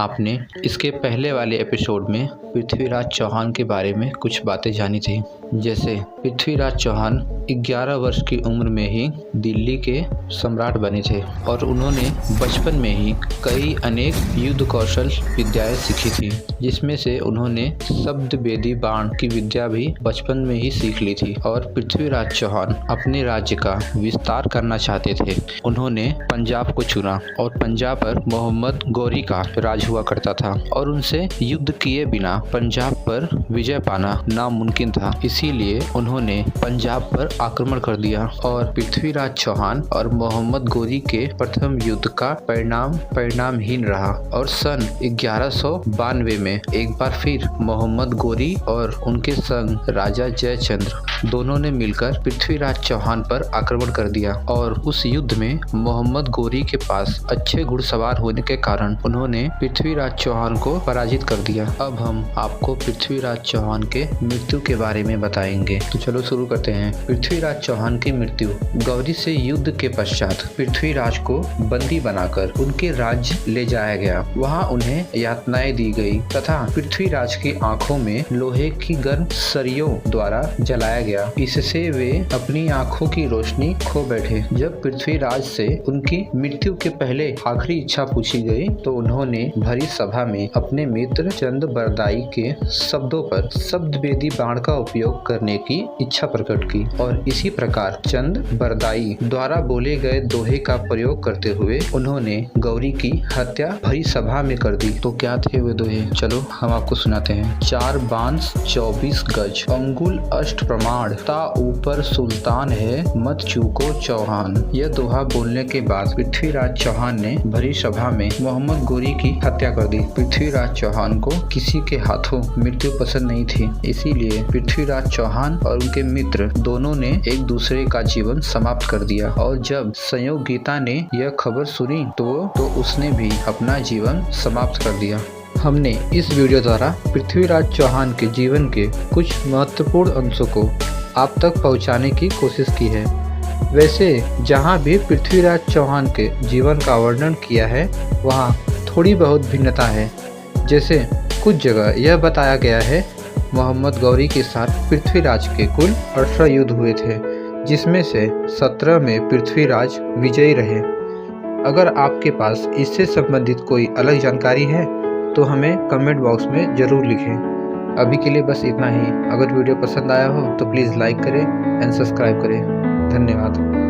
आपने इसके पहले वाले एपिसोड में पृथ्वीराज चौहान के बारे में कुछ बातें जानी थी। जैसे पृथ्वीराज चौहान 11 वर्ष की उम्र में ही दिल्ली के सम्राट बने थे और उन्होंने बचपन में ही कई अनेक युद्ध कौशल विद्याएं सीखी थी, जिसमें से उन्होंने शब्द वेदी बाण की विद्या भी बचपन में ही सीख ली थी। और पृथ्वीराज चौहान अपने राज्य का विस्तार करना चाहते थे। उन्होंने पंजाब को चुना और पंजाब पर मोहम्मद गौरी का राज हुआ करता था और उनसे युद्ध किए बिना पंजाब पर विजय पाना नामुमकिन था। इसीलिए उन्होंने पंजाब पर आक्रमण कर दिया और पृथ्वीराज चौहान और मोहम्मद गौरी के प्रथम युद्ध का परिणामहीन रहा। और सन 1192 में एक बार फिर मोहम्मद गौरी और उनके संग राजा जयचंद्र दोनों ने मिलकर पृथ्वीराज चौहान पर आक्रमण कर दिया और उस युद्ध में मोहम्मद गौरी के पास अच्छे घुड़सवार होने के कारण उन्होंने पृथ्वीराज चौहान को पराजित कर दिया। अब हम आपको पृथ्वीराज चौहान के मृत्यु के बारे में बताएंगे। तो चलो शुरू करते हैं। पृथ्वीराज चौहान की मृत्यु। गौरी से युद्ध के पश्चात पृथ्वीराज को बंदी बनाकर उनके राज्य ले जाया गया। वहां उन्हें यातनाएं दी गई तथा पृथ्वीराज की आंखों में लोहे की गर्म सरियों द्वारा जलाया गया। इससे वे अपनी आंखों की रोशनी खो बैठे। जब पृथ्वीराज से उनकी मृत्यु के पहले आखिरी इच्छा पूछी गई तो उन्होंने भरी सभा में अपने मित्र चंद बरदाई के शब्दों पर शब्द वेदी बाण का उपयोग करने की इच्छा प्रकट की और इसी प्रकार चंद बरदाई द्वारा बोले गए दोहे का प्रयोग करते हुए उन्होंने गौरी की हत्या भरी सभा में कर दी। तो क्या थे वे दोहे, चलो हम आपको सुनाते हैं। 4 बांस 24 गज, अंगुल अष्ट प्रमाण, ता ऊपर सुल्तान है, मत चूको चौहान। यह दोहा बोलने के बाद पृथ्वीराज चौहान ने भरी सभा में मोहम्मद गौरी की हत्या कर दी। पृथ्वीराज चौहान को किसी के हाथों मृत्यु पसंद नहीं थी, इसीलिए पृथ्वीराज चौहान और उनके मित्र दोनों ने एक दूसरे का जीवन समाप्त कर दिया। और जब संयोगिता ने यह खबर सुनी तो उसने भी अपना जीवन समाप्त कर दिया। हमने इस वीडियो द्वारा पृथ्वीराज चौहान के जीवन के कुछ महत्वपूर्ण अंशों को आप तक पहुंचाने की कोशिश की है। वैसे जहां भी पृथ्वीराज चौहान के जीवन का वर्णन किया है वहां थोड़ी बहुत भिन्नता है। जैसे कुछ जगह यह बताया गया है मोहम्मद गौरी के साथ पृथ्वीराज के कुल 18 युद्ध हुए थे, जिसमें से 17 में पृथ्वीराज विजयी रहे। अगर आपके पास इससे संबंधित कोई अलग जानकारी है तो हमें कमेंट बॉक्स में ज़रूर लिखें। अभी के लिए बस इतना ही। अगर वीडियो पसंद आया हो तो प्लीज़ लाइक करें एंड सब्सक्राइब करें। धन्यवाद।